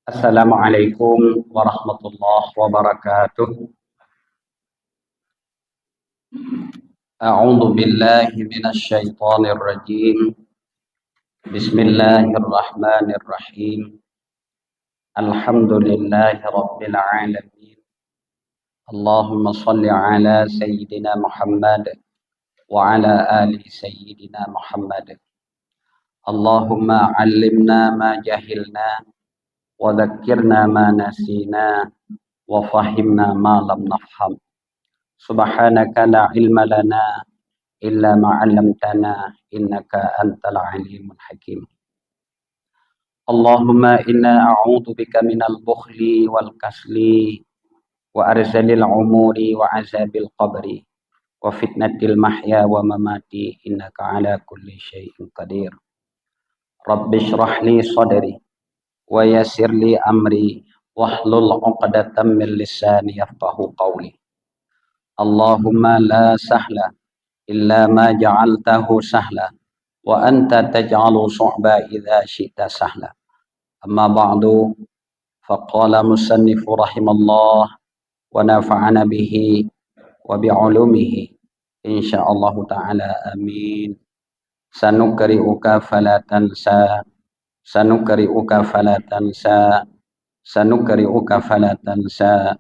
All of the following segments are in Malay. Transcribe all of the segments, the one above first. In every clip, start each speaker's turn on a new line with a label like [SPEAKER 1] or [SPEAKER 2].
[SPEAKER 1] Assalamualaikum warahmatullahi wabarakatuh. A'udzu billahi minasy syaithanir rajim. Bismillahirrahmanirrahim. Alhamdulillahi rabbil alamin. Allahumma shalli ala sayyidina Muhammad wa ala ali sayyidina Muhammad. Allahumma 'allimna ma jahilna wa dzakkirna ma nasina wa fahimna ma lam nafham. Subhanaka la ilma lana illa ma 'allamtana innaka antal alimul hakim. Allahumma inna a'udzu bika minal bukhli wal kasli wa arzalil umuri wa azabil qabri wa fitnatil mahya wa mamati innaka ala kulli syai'in qadir. Rabbi shrah li sadri wa yassir li amri wahlul 'uqdatam min lisani yafqahu qawli. Allahumma la sahla illa ma ja'altahu sahla wa anta taj'alu su'ba idza syi'ta sahla. Amma ba'du, faqala musannifu rahimallah wa nafa'ana bihi wa bi'ulumihi insyaallah ta'ala amin. Sanukri'uka fala tansa sanukri'uka fala tansa sanukri'uka fala tansa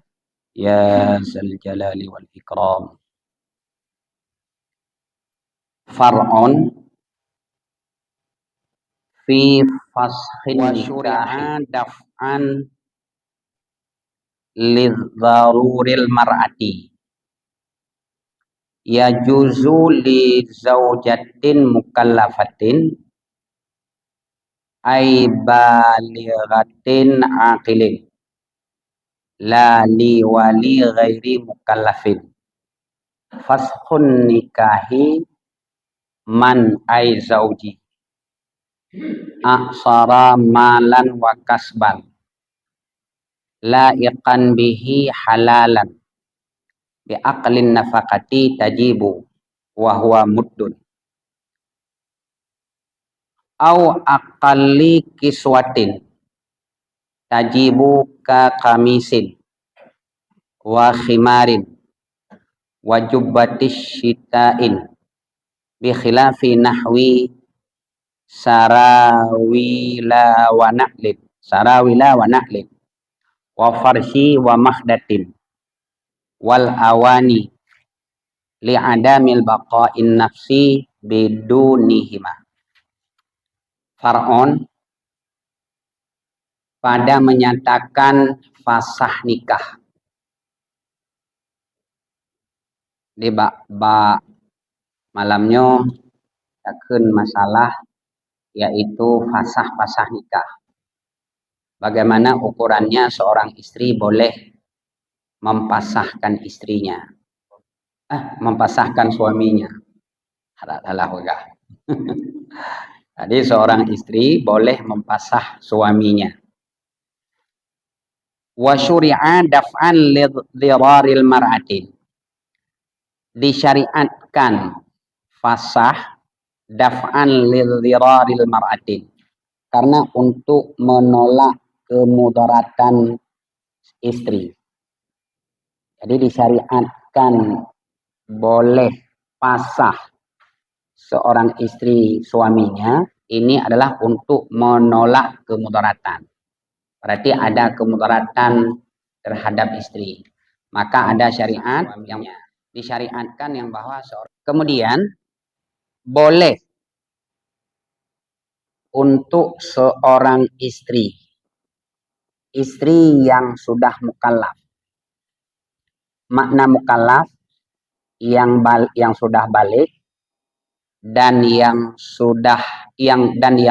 [SPEAKER 1] ya zal jalali wal ikram. Far'un fi fashin nikah daf'an lidharuril mar'ati yajuzu li zaujatin mukallafatin ay balighatin aqilin la li wali ghairi mukallafin. Fashun nikahi man ay zauji aksara malan wa kasban laiqan bihi halalan bi aqlin nafaqati tajibu wa huwa muddun au aqalli kiswatin tajibu ka kamisin wa khimarin wa jubbatis syita'in bi khilafi nahwi sarawila wa na'lin wa farshi wa mahdatin wal awani li adamil baqa'in nafsi bidunihima. Far'on pada menyatakan fasah nikah di bab malamnya akan masalah yaitu fasah nikah. Bagaimana ukurannya seorang istri boleh mempasahkan istrinya, mempasahkan suaminya. Jadi seorang istri boleh mempasah suaminya. Wa syuri'a daf'an lidhiraril mar'atin. Disyariatkan fasah daf'an lidhiraril mar'atin karena untuk menolak kemudaratan istri. Jadi disyariatkan boleh pasah seorang istri suaminya ini adalah untuk menolak kemudaratan. Berarti ada kemudaratan terhadap istri. Maka ada syariat yang disyariatkan yang bahwa kemudian boleh untuk seorang istri yang sudah mukallaf. Makna mukallaf yang sudah balik dan yang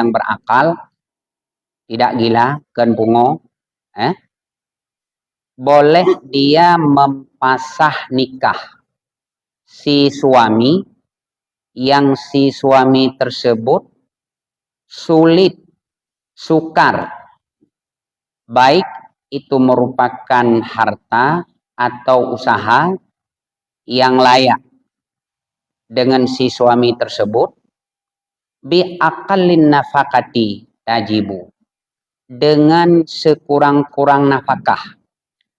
[SPEAKER 1] berakal, tidak gila, ken pungo, boleh dia mempasah nikah si suami yang si suami tersebut sukar, baik itu merupakan harta atau usaha yang layak dengan si suami tersebut bi aqallin nafaqati tajibu, dengan sekurang-kurang nafkah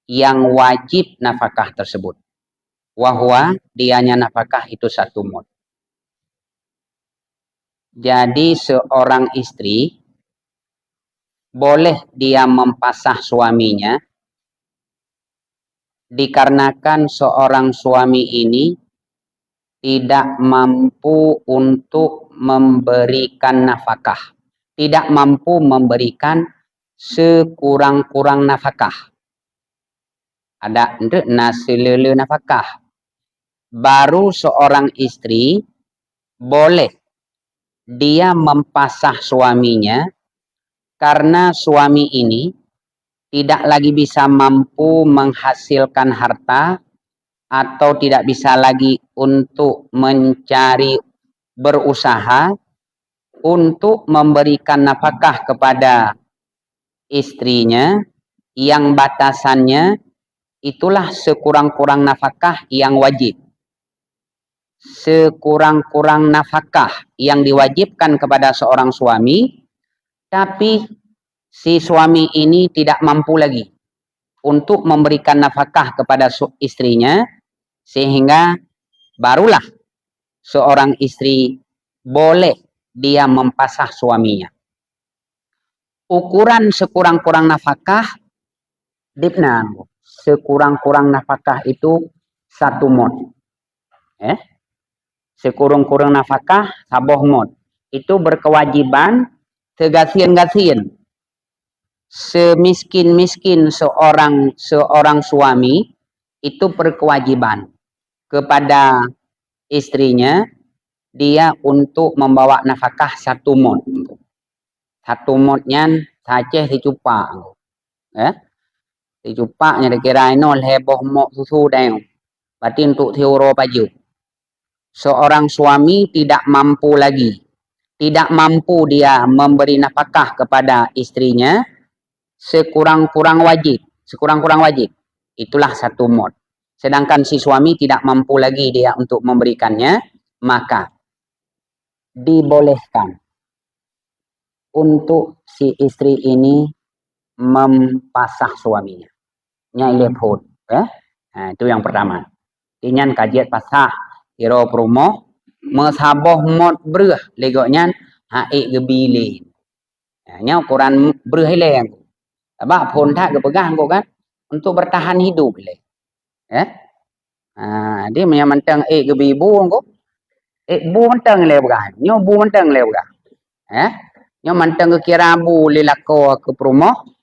[SPEAKER 1] yang wajib nafkah tersebut. Wahwa dianya nafkah itu 1 mud. Jadi seorang istri boleh dia mempasah suaminya dikarenakan seorang suami ini tidak mampu untuk memberikan nafkah, tidak mampu memberikan sekurang-kurang nafkah. Ada untuk nasilele nafkah. Baru seorang istri boleh dia mempasah suaminya karena suami ini tidak lagi bisa mampu menghasilkan harta atau tidak bisa lagi untuk mencari berusaha untuk memberikan nafkah kepada istrinya yang batasannya itulah sekurang-kurang nafkah yang wajib. Sekurang-kurang nafkah yang diwajibkan kepada seorang suami, tapi si suami ini tidak mampu lagi untuk memberikan nafkah kepada istrinya, sehingga barulah seorang istri boleh dia mempasah suaminya. Ukuran sekurang-kurang nafkah, dipna, sekurang-kurang nafkah itu 1 mud. Sekurang-kurang nafkah saboh mud. Itu berkewajiban segasien-gasien. Semiskin-miskin seorang suami itu berkewajiban kepada istrinya dia untuk membawa nafkah 1 mud. 1 mudnya saja dicupak. Dicupaknya dikira inol heboh mok susu deng. Berarti untuk teoro baju. Seorang suami tidak mampu lagi, tidak mampu dia memberi nafkah kepada istrinya sekurang-kurang wajib, itulah 1 mud. Sedangkan si suami tidak mampu lagi dia untuk memberikannya, maka dibolehkan untuk si istri ini mempasah suaminya. Nyai lepot, Nah, itu yang pertama. Inyan kajiat pasah iro promo mesaboh mod breh legoknya haik gebili. Nya ukuran breh leng. Abak pun tak kepegang kok kan untuk bertahan hidup le. Dia menyamantang gebi bu kok. Bu mentang le begah. Nyo bu mentang le begah. Nyo mantang ke kira bu lilako ke promo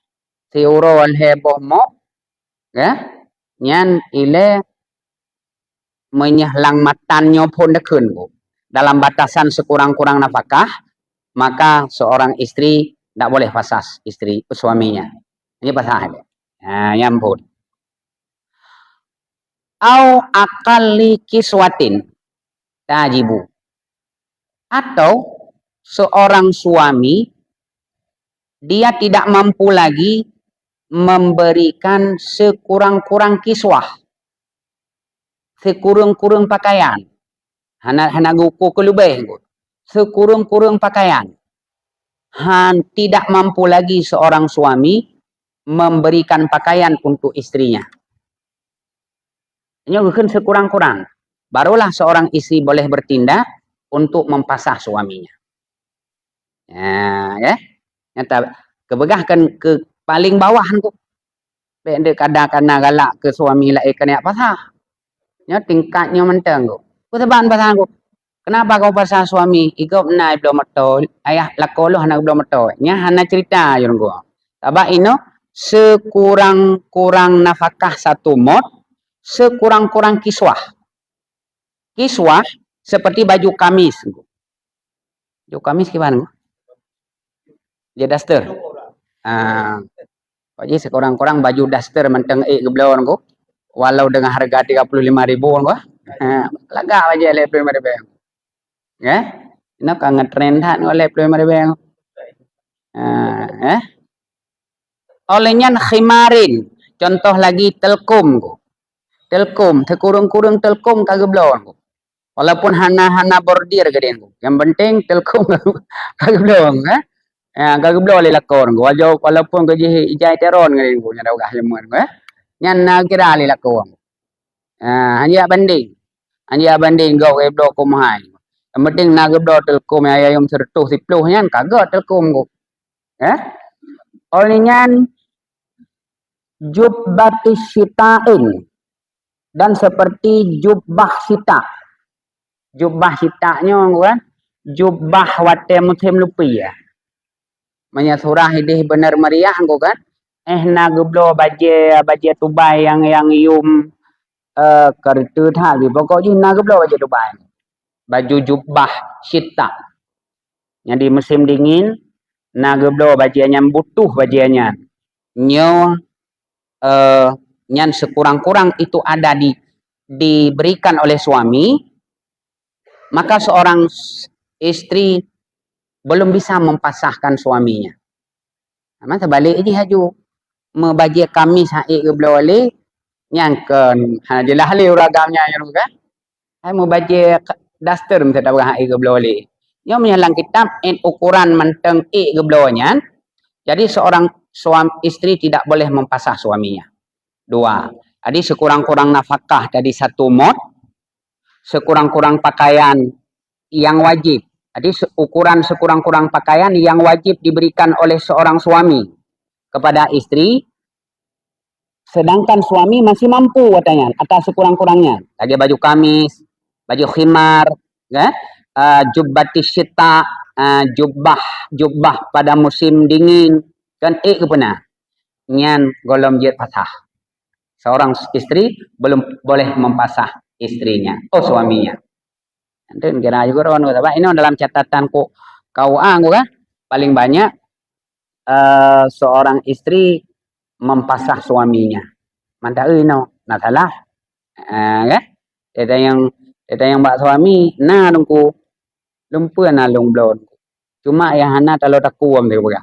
[SPEAKER 1] teoro al heboh mo. Nyan ile menyahlang matannya pun dekun dalam batasan sekurang-kurang nafkah, maka seorang istri tidak boleh pasah suaminya. Ini pasah. Nyampun. Au akali kiswatin tajibu. Atau seorang suami dia tidak mampu lagi memberikan sekurang-kurang kiswah, sekurang-kurang pakaian. Hana guku kelubeh. Sekurang-kurang pakaian. Tidak mampu lagi seorang suami memberikan pakaian untuk istrinya. Ini bukan sekurang-kurang. Barulah seorang istri boleh bertindak untuk mempasah suaminya. Nyata kebegahkan ke paling bawahan kok. Benda kadang-kadang galak ke suami lah kena pasah. Tingkatnya mentang kok. Kau teban pasah kok. Kenapa kau pasah suami? Ikut naik belum metol. Ayah lakoloh anak belum metol. Hana cerita yang gua. Tabak ino sekurang-kurang nafkah 1 mud, sekurang-kurang kiswah. Kiswah seperti baju kamis. Baju kamis gimana? Dia daster. Jadi sekurang-kurang baju daster menteng gebelon kok. Walau dengan harga 35.000 kok. Lagak aja le 35.000. Nó còn trend ha nó le 35.000. Olehnya khimarin. Contoh lagi telkom kok. Telkom, terkurung-kurung telkom kagak belon kok. Walaupun hana bordir ke dia. Yang penting telkom kagak belum kagak belum le lakon go. Walaupun gaji ijai teron ke dia nya dah lemun nyan na kira le lakon. Hanya banding. Hanya banding go we blok kumai. Yang penting na gebdo telkom ya yang 110 nyan kagak telkom go. Olinyan jubbatis sitain dan seperti jubah sita. Jubah sitanya kan jubah wate musim lupi ya. Manya surah idih bener meriah anggo kan. Na geblo baje tubai yang yum kertu tadi pokoknya na geblo baje tubai. Baju jubah sita. Yang di musim dingin na geblo bajenya butuh bajenya. Nyo nyan sekurang-kurang itu ada diberikan oleh suami, maka seorang istri belum bisa mempasahkan suaminya. Nah, terbalik ini haju membagi kami saik ke belole nyangken jelah le ragamnya yang kan. Hai membagi daster minta tahu hai ke belole. Yang menyalang kitab ukuran menteng ke belonya. Jadi seorang suami istri tidak boleh mempasah suaminya. 2. Jadi sekurang-kurang nafkah dari 1 mod, sekurang-kurang pakaian yang wajib. Jadi ukuran sekurang-kurang pakaian yang wajib diberikan oleh seorang suami kepada istri, sedangkan suami masih mampu katanya atas sekurang-kurangnya. Lagi baju kamis, baju khimar, jubbatis syita, jubah pada musim dingin, kan kepena. Nyan golom jet pasah. Seorang istri belum boleh mempasah istrinya, suaminya. Nanti kira juga ron kata, ini dalam catatanku KUA kan paling banyak seorang istri mempasah suaminya. Mantap nah salah. Kan? Kita yang mbak suami nah dongku lumpur na long blon. Cuma yang hana kalau takuam dia buka.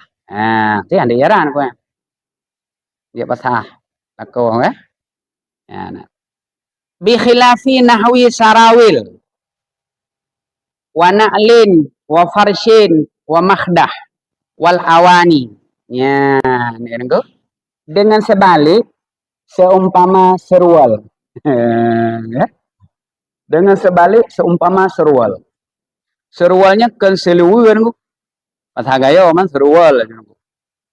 [SPEAKER 1] Itu yang diaran aku. Dia pasah takuam nah. Bi khilafi nahwi sarawil wa na'lin wa farshin wa makhdah wal awani. Ya, dengan sebalik seumpama serual. Dengan sebalik seumpama serual. Serualnya kan seluruhan ku. Pas hagayo man serual.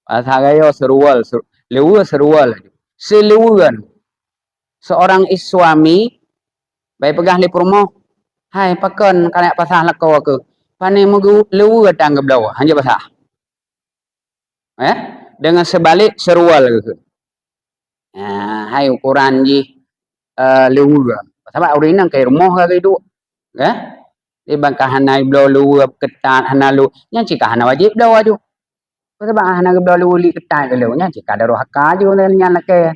[SPEAKER 1] Pas hagayo serual, lewur serual. Seluruhan. Seorang suami baik pegah li promo. Hai pakon kana pasah lako aku. Pane mugu lewur tang geblaw hanya pasah. Dengan sebalik serual gitu. Hai ukuran ji lewur. Sebab urina kai rumah ke itu. Di bangkah hana blow lewur ketat hana lu nya cika hana wajib blow aju. Sebab hana blow lewur li ketat ke lu nya cika daruh haka aju nya lake.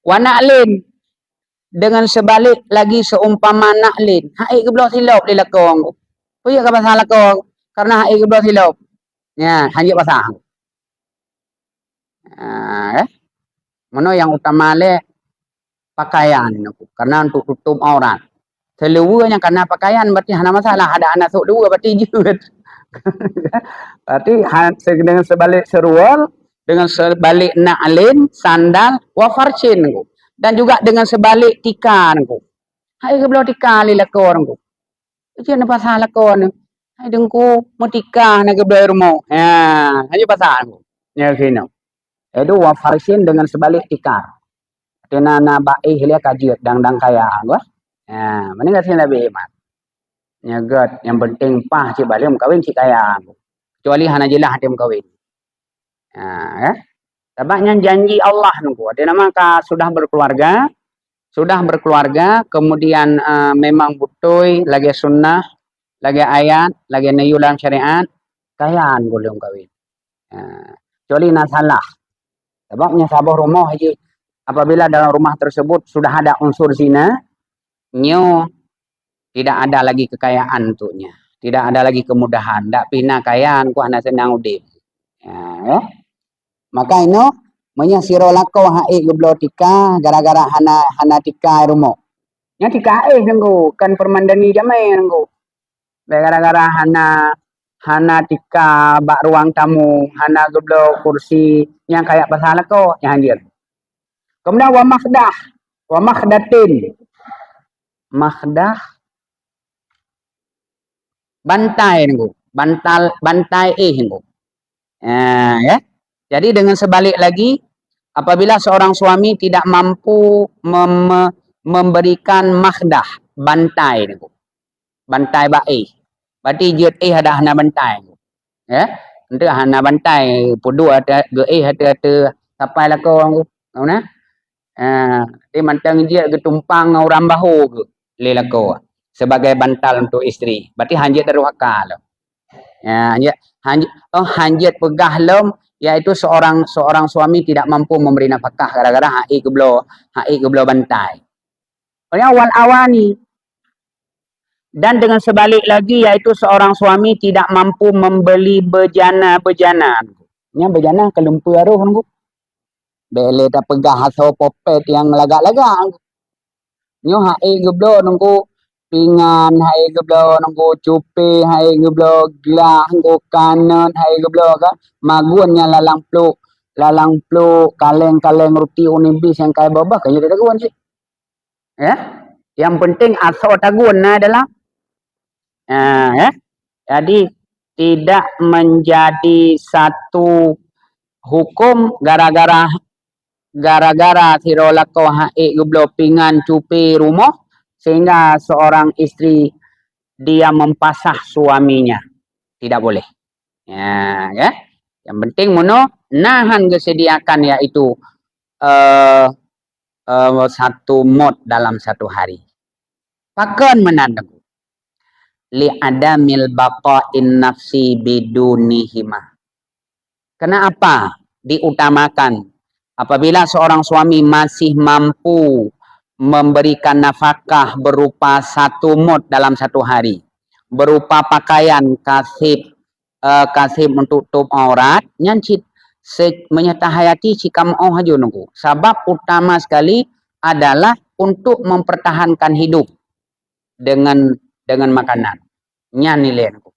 [SPEAKER 1] Wana alin dengan sebalik lagi seumpama naklin. Hai ke blow silop di lakong. Puya ka pasah lakong karena hai ke blow silop. Ya, hanya pasah. Mana yang utama le pakaian karena untuk tutup aurat. Seluruhnya karena pakaian berarti hana masalah ada anak sok dua berarti jut. Berarti dengan sebalik serual, dengan sebalik na'lin, sandal, wa farshin dan juga dengan sebalik tika nku. Hai ke belau tika li lakon nku. Itu na pasal lakon. Hai dengku mau tika na ke belau rumah. Hanya pasal nku. Ya kino. Itu wa farshin dengan sebalik tika. Kena na baik lihat kajiat dang kaya gua. Mana nggak sih lebih hemat. Nyagat yang penting pah cik balik kawin cik kaya. Kecuali hana jelah dia kawin. Sebabnya janji Allah nunggu. Dia nama sudah berkeluarga, kemudian memang butuh lagi sunnah, lagi ayat, lagi nayulan syariat, kayaan boleh kawin. Kecuali nasalah. Sebabnya sabah rumah haji. Apabila dalam rumah tersebut sudah ada unsur zina, tidak ada lagi kekayaan untuknya. Tidak ada lagi kemudahan. Tak pina kayaan ku hana senang udip. Maka ini menyasiro lako haik geblo tika gara-gara hana tika rumah. Nya tika nunggu kan permandani jamai nunggu. Gara-gara hana tika bak ruang tamu, hana geblo kursi yang kayak pasal ko yang anjir. Kemudian wa makhdatin. Makhdah bantai nunggu. Bantai nunggu. Ya. Jadi dengan sebalik lagi, apabila seorang suami tidak mampu memberikan makhdah, bantai nunggu. Bantai baik. Berarti jut ada hana bantai. Ya. Untuk hana bantai pudu ada ada sampai lah kau na. Dia mantang dia ketumpang orang bahu ke lelako sebagai bantal untuk isteri. Berarti hanjit terwakal. Ya, hanjit pegah lem iaitu seorang suami tidak mampu memberi nafkah gara-gara hai geblo bantai. Awal awani dan dengan sebalik lagi iaitu seorang suami tidak mampu membeli bejana. Nya bejana kelumpu aruh nunggu. Bele tak pegah atau popet yang lagak-lagak. Nyo hai geblo nunggu pingan, hai geblo nunggu cupi, hai geblo gelah, nunggu kanan, hai geblo ka magunnya lalang pluk kaleng roti unibis yang kayak babak kaya taguan sih. Ya. Yang penting asal taguan adalah ya. Jadi tidak menjadi satu hukum gara-gara tirolako hai geblo pingan cupi rumah sehingga seorang istri dia mempasah suaminya. Tidak boleh. Ya. Yang penting nahan kesediakan yaitu satu mod dalam satu hari. Pakan menandang li adamil baqa'in nafsi bidunihima. Kenapa diutamakan apabila seorang suami masih mampu memberikan nafkah berupa satu mod dalam satu hari, berupa pakaian kasih untuk tutup aurat, nyancit menyetahayati cikam haju nunggu. Sebab utama sekali adalah untuk mempertahankan hidup dengan makanan. Nya nilai nunggu.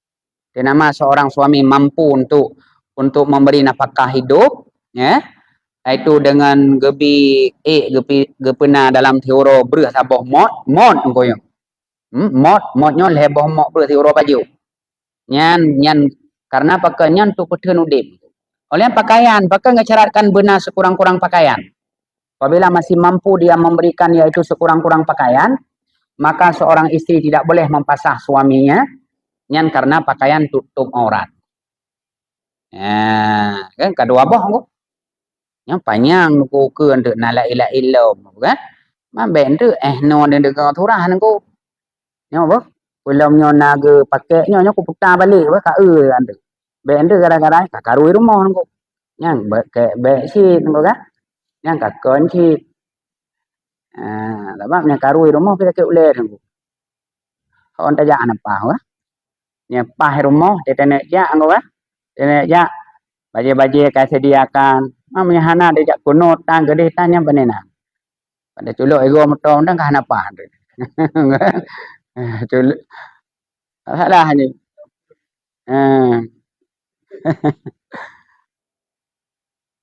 [SPEAKER 1] Nama seorang suami mampu untuk memberi nafkah hidup, ya. Itu dengan gepena dalam teori berah saboh mod ngoyong. Modnya leboh mod berah teori baju. Nyan karena pakaian untuk pertun udip. Oleh pakaian ngecaratkan benar sekurang-kurang pakaian. Apabila masih mampu dia memberikan yaitu sekurang-kurang pakaian, maka seorang istri tidak boleh mempasah suaminya nyan karena pakaian tutup aurat. Ya, kan kedua boh kok. Yang panjang ku ke untuk nala ila ilom kan. Mambe tu no de dekat thurah nangku. Nyo boh. Belum nyo naga pakai nyo ku putar balik ka ande. Be ande gara-gara karui rumah nangku. Yang be si nangku kan. Yang kakon si sebab nya karui rumah kita ke ule nangku. On ta ja apa wa. Nya pah rumah tetenek ja nangku kan. Tetenek ja baje-baje kai sediakan mamanya hana dia kuno tang gede tanya benena pada culuk ego motong dan kahana apa culuk salah ni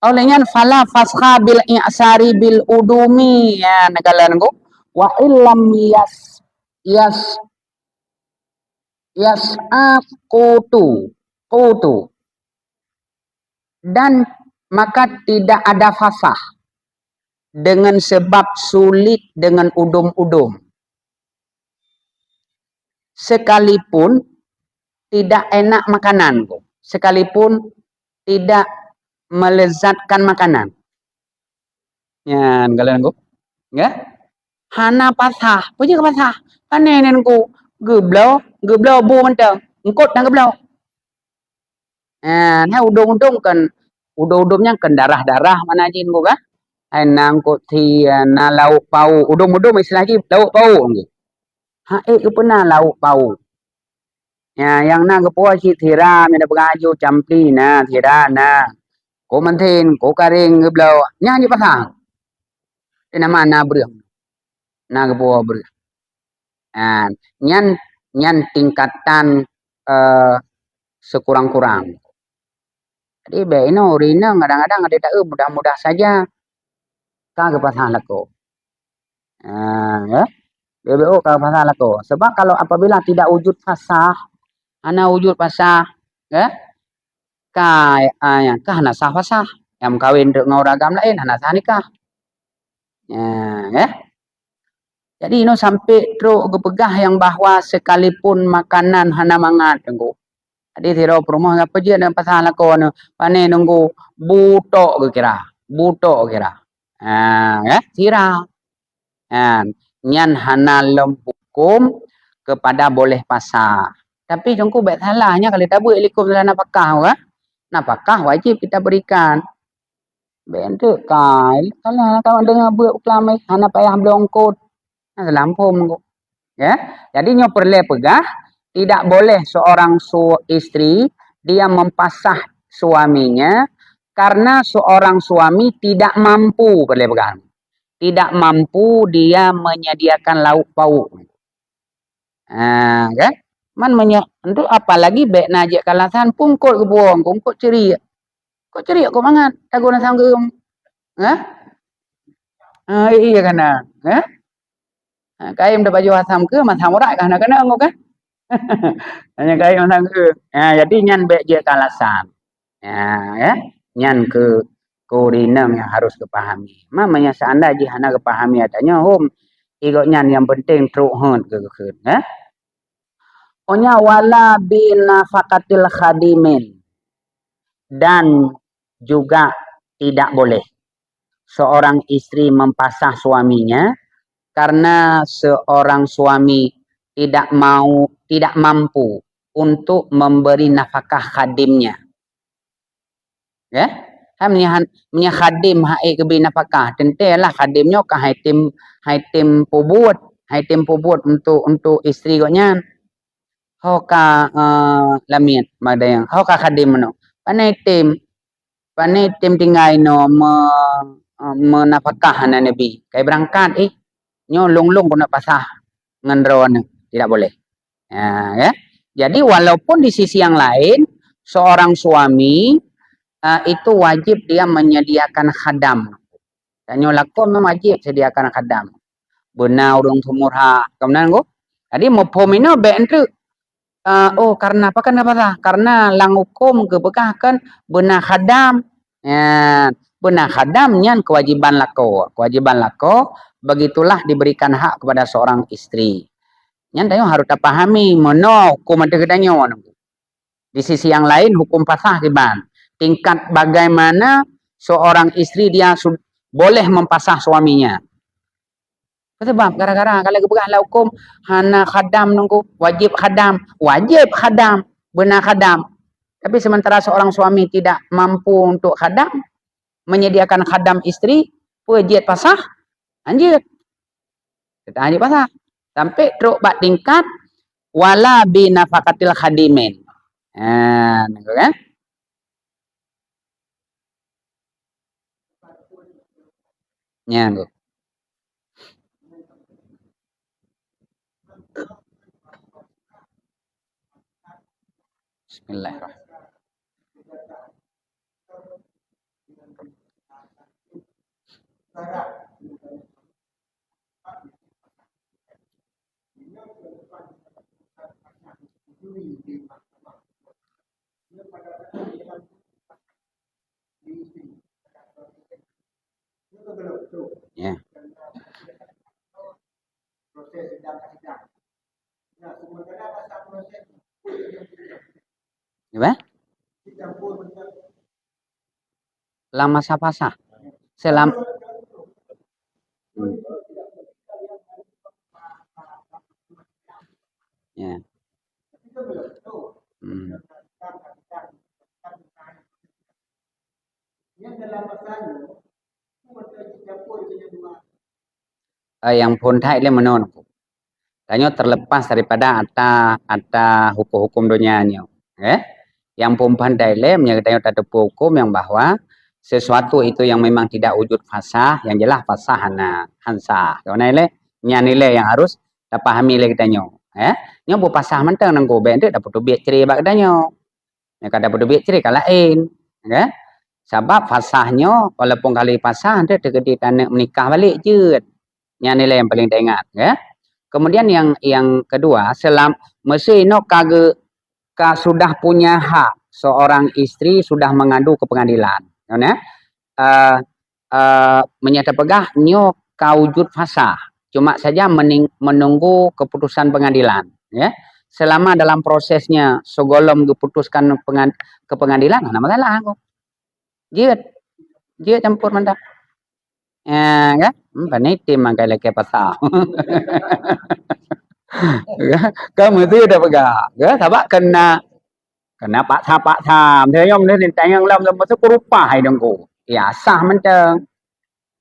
[SPEAKER 1] olehnya fala fasha bil i'sari bil udumi ya nagalan ko wa illam qutu dan maka tidak ada fasah dengan sebab sulit dengan udum-udum sekalipun tidak enak makanan sekalipun tidak melezatkan makanan ya kalian ya hana pasah punya ke pasah anenen ku geblau bu mentang engkot nang geblau nah udung-udung kan udung-udungnya kan darah-darah mana jin ku kan nang ku thi na lauk pau udung-udung istilahnya lauk pau ku pernah lauk pau ya yang na ke po si thira me da bagajo campli na thira na ko mantin ko karing geblau nya ni pasang nama na breu na ke po breu Nyan nyan tingkatan sekurang-kurang. Jadi beino rina kadang-kadang ada tak mudah-mudah saja ka ke pasal lako. Ya. BBO ka pasal lako. Sebab kalau apabila tidak wujud fasah, ana wujud fasah, ya. Kah hana sah fasah. Yang kawin dengan orang agama lain hana sah nikah. Ya. Jadi no sampai teruk kepegah yang bahwa sekalipun makanan hana mangat tengku. Jadi tiro perumah apa je dan pasal lako no. Pane nunggu butok ke kira. Butok kira. Ya, tira. Nyan hana lem hukum kepada boleh pasar. Tapi tengku baik salahnya kalau tak buat likum dalam napakah. Napakah wajib kita berikan. Bentuk kai. Kalau kawan dengar buat uklamai. Hana payah belongkot. Selampum. Ya. Jadi nyo perlu pegah. Tidak boleh seorang istri dia mempasah suaminya karena seorang suami tidak mampu perlu pegah. Tidak mampu dia menyediakan lauk pauk. Kan? Untuk apalagi baik najak kalasan pungkut ke buang, pungkut ceria. Kok ceria kok mangat? Tagu nak sanggeum. Iya kan? Kaim dah baju asam ke masam ora kan kena ngok kan? Hanya kaim asam ke. Jadi nyan baik je kalasan. Ya. Nyan ke kurinam yang harus kepahami. Mamanya seanda je hana kepahami adanya ikut nyan yang penting truk hun ke. Onya wala binafaqatil khadimin. Dan juga tidak boleh seorang istri mempasah suaminya karena seorang suami tidak mampu untuk memberi nafkah khadimnya. Ya? Menya khadim haik keberi nafkah. Tentulah khadimnya ke haitim pobut untuk istri koknya. Hoka lamit madayang. Hoka khadim no. Panai tim tinggal no menafkah anak Nabi. Kai berangkat nyo long kena pasah ngendron tidak boleh. Ya. Jadi walaupun di sisi yang lain seorang suami itu wajib dia menyediakan khadam. Dan nyo lakon wajib sediakan khadam. Benar urung sumurha kemudian go. Jadi mau pomino bentu karena apa? Karena langukum kebekahkan benar khadam. Benar khadam nyan kewajiban lako. Kewajiban lako begitulah diberikan hak kepada seorang istri. Nyan tayo harus pahami mono hukum ada kedanyo. Di sisi yang lain hukum pasah kiban. Tingkat bagaimana seorang istri dia boleh mempasah suaminya. Sebab gara-gara kalau kebegahlah hukum hana khadam nunggu wajib khadam benar khadam. Tapi sementara seorang suami tidak mampu untuk khadam menyediakan khadam istri wajib pasah anjir. Kita anjir pasah sampai teruk bak tingkat wala binafaqatil khadimin. Kan? Ya, Bismillahirrahmanirrahim. Ya. Gimana? Lama sapasa. Selam. Ya. Yang pun thai le menon. Tanya terlepas daripada ata hukum-hukum dunianya. Yang pun pandai le menyatakan ada hukum yang bahwa sesuatu itu yang memang tidak wujud fasah, yang jelas fasah hana hansa. Karena le nyanile yang harus tak pahami lagi katanya. Nya bu pasah mentang nang go ben dapat biak ceri bak katanya. Nya kada dapat biak ceri ka lain. Ya. Sebab fasahnya walaupun kali pasah dia tergedi tanah menikah balik je. Nya nilai yang paling diingat, ya. Kemudian yang kedua, mesti no ka sudah punya hak seorang istri sudah mengadu ke pengadilan. Ya. Menyata pegah nyo kawujud fasah. Cuma saja menunggu keputusan pengadilan. Ya. Selama dalam prosesnya segolom diputuskan ke pengadilan, mana masalah aku. Dia campur mantap. Kan? Paniti mangkai lagi pasal. Kamu itu udah pegang. Ya, sabak kena pak tham. Thế nhưng nên tay yang lam lam masuk rupa hai dengku. Ya sah menteng.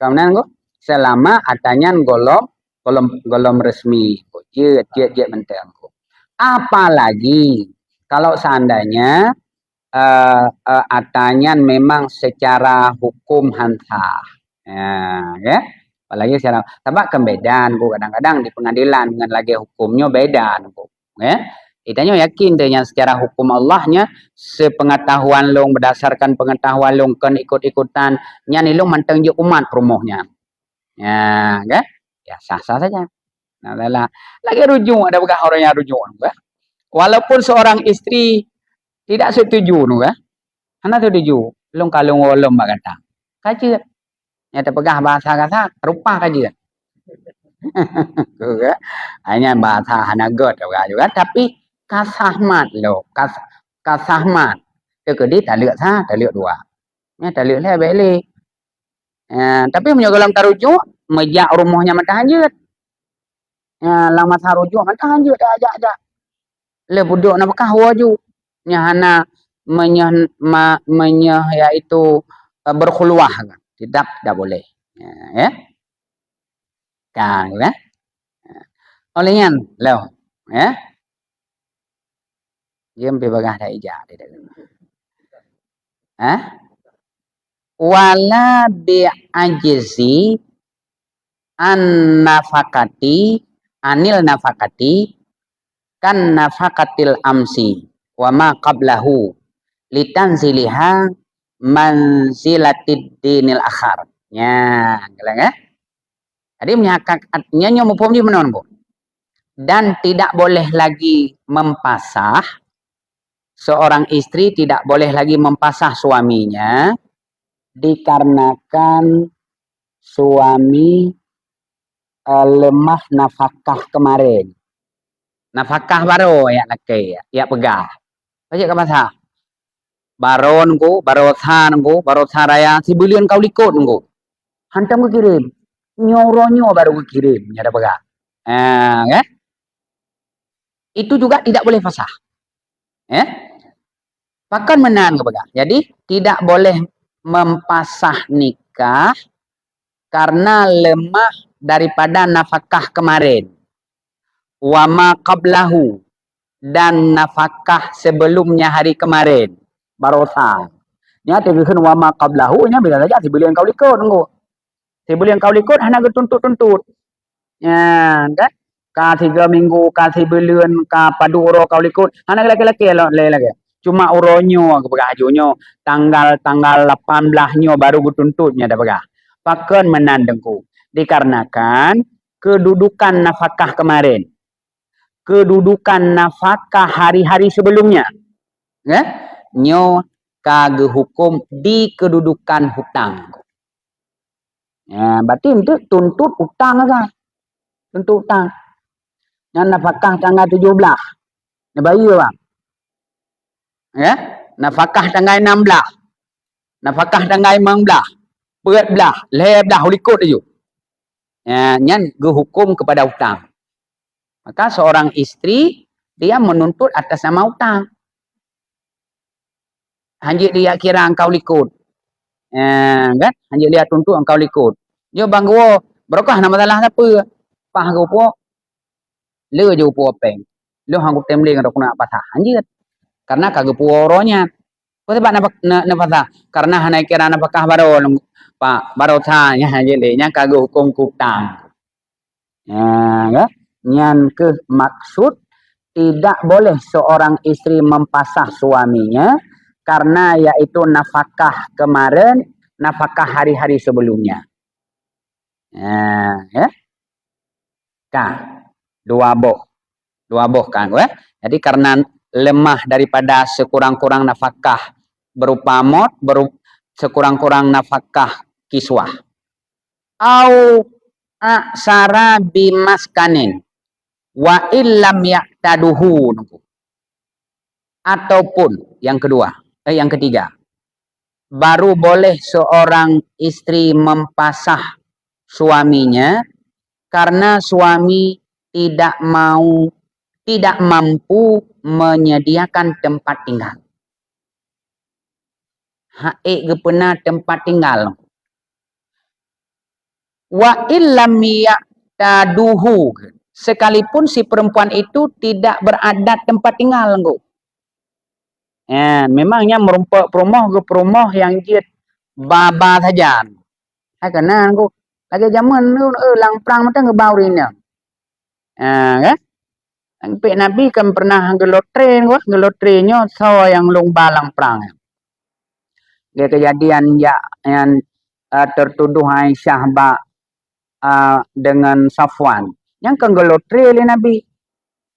[SPEAKER 1] Kemudian kok selama adanya golom resmi. Dia menteng. Apalagi kalau seandainya adanya memang secara hukum hantah. Ya. Apalagi secara sebab kembedaan kadang-kadang di pengadilan dengan lagi hukumnya beda ya. Itanya yakin dengan secara hukum Allahnya sepengetahuan long berdasarkan pengetahuan long kan ikut-ikutan nya ni long manteng je umat rumahnya. Ya, kan? Ya sah-sah saja. Nah, lagi rujuk ada bekas orang yang rujuk ya. Walaupun seorang istri tidak setuju ya. Hana setuju, long kalung wolom kata. Kaji nya terpegah bahasa kata rupa kaji. Hanya bahasa hanagot juga tapi kasahmat lo kasahmat kedi tak lihat tak lihat dua nya tak lihat lah balik tapi menyogalam tarujuk mejak rumahnya mata hanjut lama tarujuk mata hanjut aja le buduk nak bekah waju nya hana menyah yaitu berkhulwah tidak boleh ya kan ya olehnya lo ya dia membebagah dah ijah wala bi'ajzi anil nafakati kan nafakatil amsi wa ma qablahu litanziliha manzilatid dinil akhar ya gelang ya jadi menyakatnya nyo mupom di menon bu dan tidak boleh lagi mempasah seorang istri tidak boleh lagi mempasah suaminya dikarenakan suami lemah nafkah kemarin. Nafkah baru ya laki ya pegah. Baca ke pasah. Baron ku, barothan raya sibulian kau likut ku. Hantam ku kirim. Nyoronyo baru ku kirim, ada pegah. Kan? Itu juga tidak boleh fasah. Bahkan menahan kepegang. Jadi tidak boleh mempasah nikah karena lemah daripada nafkah kemarin. Wama qablahu dan nafkah sebelumnya hari kemarin. Barosan. Nya tegeun wama qablahu nya bila saja sibelian kau likut engko. Sibelian kau likut hana tuntut-tuntut. Ya, kan? Ka 3 minggu, ka sibelian, ka paduro kau likut. Hana laki-laki lagi. Cuma uronyo kepegang hajunyo tanggal 18-nyo baru gutuntutnya dah pegah. Pakan menandengku dikarenakan kedudukan nafkah kemarin. Kedudukan nafkah hari-hari sebelumnya. Ya? Nyo kage hukum di kedudukan hutang. Ya, berarti itu tuntut hutang kan. Tuntut hutang. Yang nafkah tanggal 17. Ya bayi bang. Ya, nafkah tanggal 16. Nafkah tanggal 15. Berat belah, leher belah ulikut aja. Ya, nyan hukum kepada hutang. Maka seorang istri dia menuntut atas nama hutang. Hanjit dia kira engkau likut. Kan? Hanjit dia tuntut engkau likut. Dia bang gua, berokah nama salah apa? Pah gua po. Le je po peng. Le hang tem le ngak nak patah. Hanjit. Karena kagak puoronya. Kau sebab nafkah karena hanya kira nafkah baru pak baru tanya jadi nya kagak hukum hutang. Ya, kan? Nyan ke maksud tidak boleh seorang istri mempasah suaminya karena yaitu nafkah kemarin, nafkah hari-hari sebelumnya. Ya. Kah, dua boh kan, ya. Jadi karena lemah daripada sekurang-kurang nafkah berupa mod, sekurang-kurang nafkah kiswah. Au aksara bimaskanin wa illam ya'taduhu, ataupun yang ketiga, baru boleh seorang istri mempasah suaminya karena suami tidak mampu menyediakan tempat tinggal. Haik gepena tempat tinggal. Wa illam ya'taduhu, sekalipun si perempuan itu tidak berada tempat tinggal. Ya, memangnya merumpak perumoh yang jid baba saja. Karena lagi zaman lang perang mata ngebau ini. Kan? Sampai Nabi kan pernah ngelotrenya so yang long balang perang. Dia kejadian yang tertuduh Aisyah dengan Safwan. Yang kan ngelotre oleh Nabi.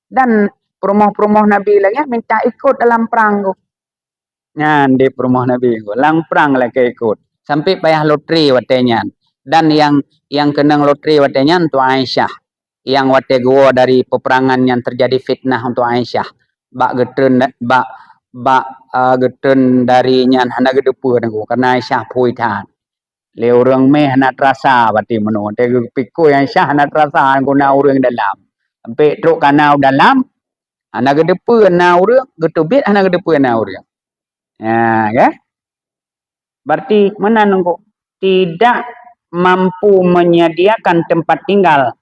[SPEAKER 1] Dan perumoh Nabi lagi minta ikut dalam perang. Nyan di perumoh Nabi. Lang perang lagi ikut. Sampai payah lotri watenya. Dan yang kena lotri watenya untuk Aisyah. Yang wate gua dari peperangan yang terjadi fitnah untuk Aisyah. Bak getun dari nyan hana gedepu karena Aisyah puitan. Le orang meh hana terasa berarti meno. Te pikul Aisyah hana terasa guna orang dalam. Sampai truk kanau dalam hana gedepu hana orang, getubit hana gedepu hana orang. Ya, kan? Berarti mana nunggu tidak mampu menyediakan tempat tinggal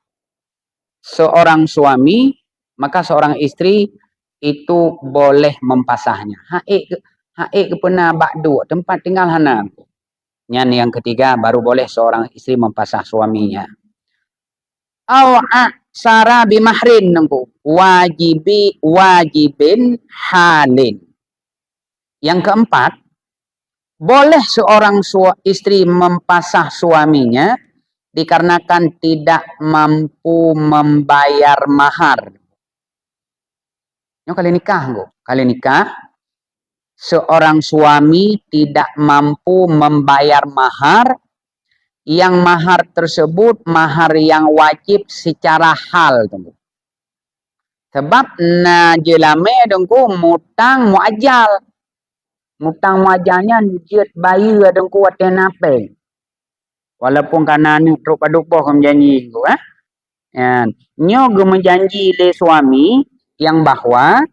[SPEAKER 1] seorang suami, maka seorang istri itu boleh mempasahnya. Haik pernah bakdu tempat tinggal hana. Yang ketiga baru boleh seorang istri mempasah suaminya. Sara bimahrin nunggu wajibin halin. Yang keempat, boleh seorang istri mempasah suaminya dikarenakan tidak mampu membayar mahar. Kali nikah, seorang suami tidak mampu membayar mahar, yang mahar tersebut mahar yang wajib secara hal. Sebab jelame mutang muajal. Mutang muajalnya jid bayi adengku waten apa. Walaupun karena ni truk padupoh menjanji ku nyo menjanji le suami yang bahwa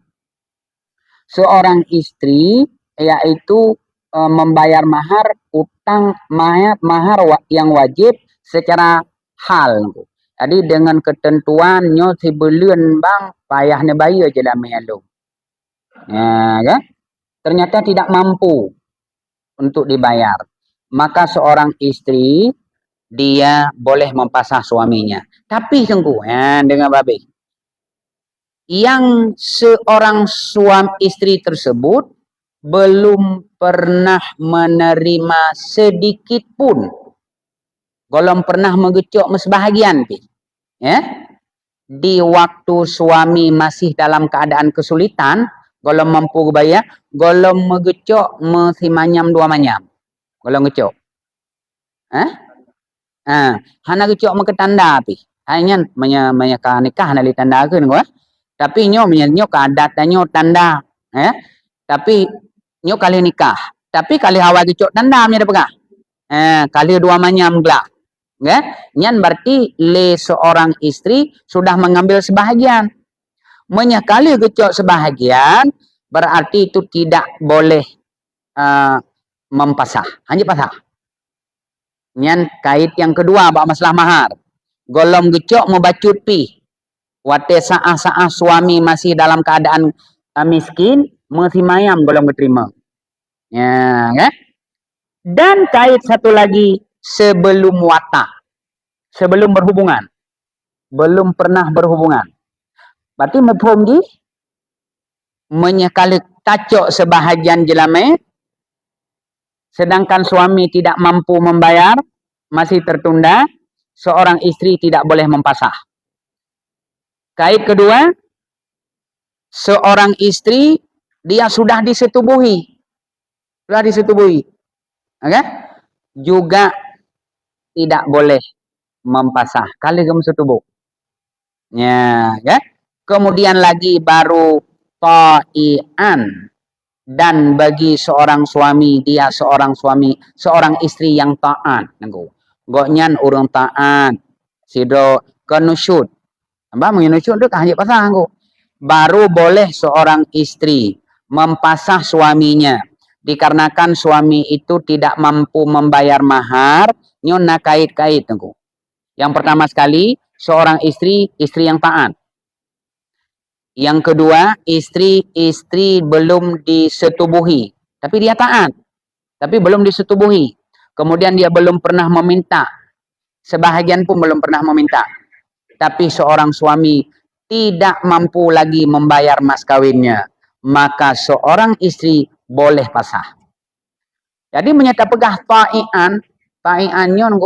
[SPEAKER 1] seorang istri yaitu membayar mahar utang mahar yang wajib secara hal. Jadi dengan ketentuan nyo sebelum bang payah ne bayi aja lah melu. Kan? Ternyata tidak mampu untuk dibayar. Maka seorang istri dia boleh mempasah suaminya. Tapi dengan babi. Yang seorang suami istri tersebut belum pernah menerima sedikit pun. Belum pernah mengecok sebahagian. Ya. Di waktu suami masih dalam keadaan kesulitan, golong mampu bayar, golong megecok mesti manyam dua manyam. Golong gecok. Hana gecok meketanda api. Hanya menyaka nikah hana ditanda keun gua. Tapi nyo adat nyo tanda. Tapi nyo kali nikah. Tapi kali awal gecok tanda nya pegah. Kali dua manyam gelak. Nyan berarti le seorang istri sudah mengambil sebahagian. Menyakali gecok sebahagian berarti itu tidak boleh mempasah, hanya pasah. Nyan kait yang kedua bak masalah mahar. Golong gecok membacut pi. Wate saah suami masih dalam keadaan miskin, masih mayam golong diterima. Ya, kan? Dan kait satu lagi sebelum watak, sebelum berhubungan. belum pernah berhubungan. Berarti mafhum di menyekali tacok sebahagian jelame, sedangkan suami tidak mampu membayar, masih tertunda, seorang istri tidak boleh mempasah. Kait kedua, seorang istri dia sudah disetubuhi. Sudah disetubuhi. Okay? Juga tidak boleh mempasah. Kali kamu setubuh. Ya, okay? Kemudian lagi baru ta'ian. Dan bagi seorang suami, dia seorang suami, seorang istri yang taat. Goknyan urang taat. Sidro kenusyud. Abah menginusyud tu kahajik pasah. Baru boleh seorang istri mempasah suaminya. Dikarenakan suami itu tidak mampu membayar mahar, nyon nak kait-kait. Yang pertama sekali, seorang istri yang taat. Yang kedua, istri belum disetubuhi. Tapi dia taat. Tapi belum disetubuhi. Kemudian dia belum pernah meminta. Sebahagian pun belum pernah meminta. Tapi seorang suami tidak mampu lagi membayar mas kawinnya. Maka seorang istri boleh pasah. Jadi menyata pegah ta'ian nyon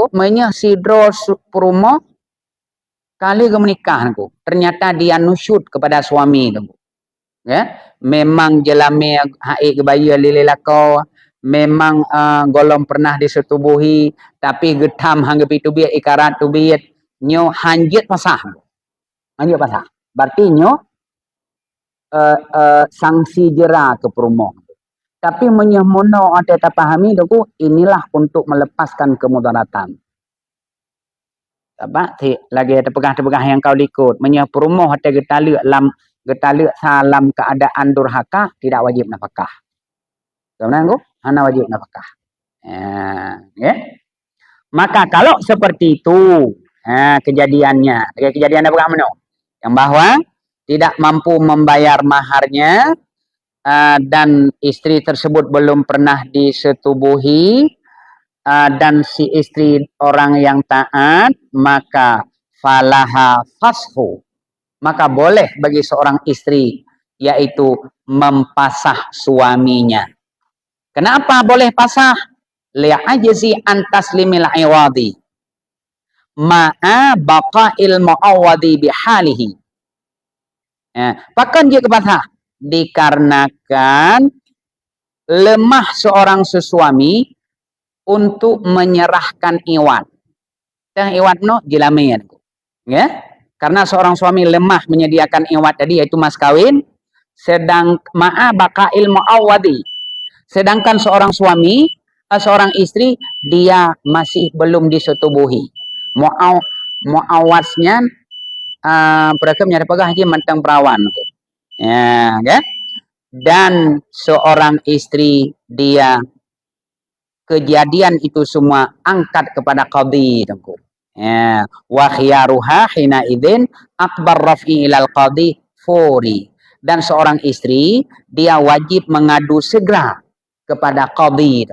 [SPEAKER 1] sidro perumo kali ke menikah ternyata dia nusyud kepada suami ya, memang jelame haik kebaya lililako, memang golong pernah disetubuhi, tapi getam hanggepi tubit ikarat tubit nyo hanjit pasah. Hanjit pasah. Berarti nyo sanksi jera ke perumo. Tapi menyemono ada tapahami inilah untuk melepaskan kemudaratan. Apa lagi ada pegah-pegah yang kau ikut menyeperumoh hati getaluk salam keadaan durhaka tidak wajib nafkah. Kemudian hana wajib nafkah. Ya. Maka kalau seperti itu kejadiannya, kejadian apa kamu? Yang bahwa tidak mampu membayar maharnya dan istri tersebut belum pernah disetubuhi. Dan si istri orang yang taat, maka falaha fashu. Maka boleh bagi seorang istri, yaitu mempasah suaminya. Kenapa boleh pasah? Li'ajzi an taslimil iwadi. Ma'a baqa'il mu'awadi bihalihi. Pakan dia kepasah? Dikarenakan lemah seorang sesuami untuk menyerahkan iwat. Dan iwat no jilamian. Ya? Karena seorang suami lemah menyediakan iwat tadi yaitu mas kawin, sedang ma'a baqa'il mu'awwadi. Sedangkan seorang suami, seorang istri dia masih belum disetubuhi. Mu'awwadsnya mereka menyadari pegah haji mantang perawan. Ya, okay? Dan seorang istri dia kejadian itu semua angkat kepada qadhi. Ya, wa khiyaruha hina idzin akbar raf'i ilal qadhi furi. Dan seorang istri dia wajib mengadu segera kepada qadhi.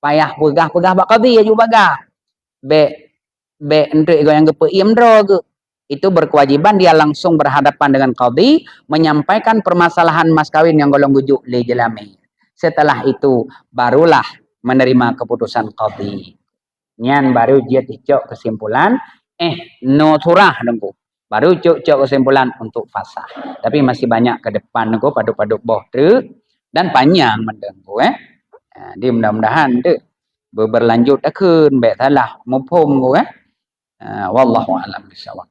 [SPEAKER 1] Payah pegah-pegah bak qadhi ya juga bagah. Be untuk yang gepeim drog. Itu berkewajiban dia langsung berhadapan dengan qadhi menyampaikan permasalahan mas kawin yang golong gujuk li jelami. Setelah itu barulah menerima keputusan qadhi. Nyan baru dia cocok kesimpulan no surah dengku. Baru cocok kesimpulan untuk fasah. Tapi masih banyak ke depan dengku paduk-paduk boh tu dan panjang mendengku di mudah-mudahan tu berlanjut akun baik salah mufhum wallahu a'lam bishawab.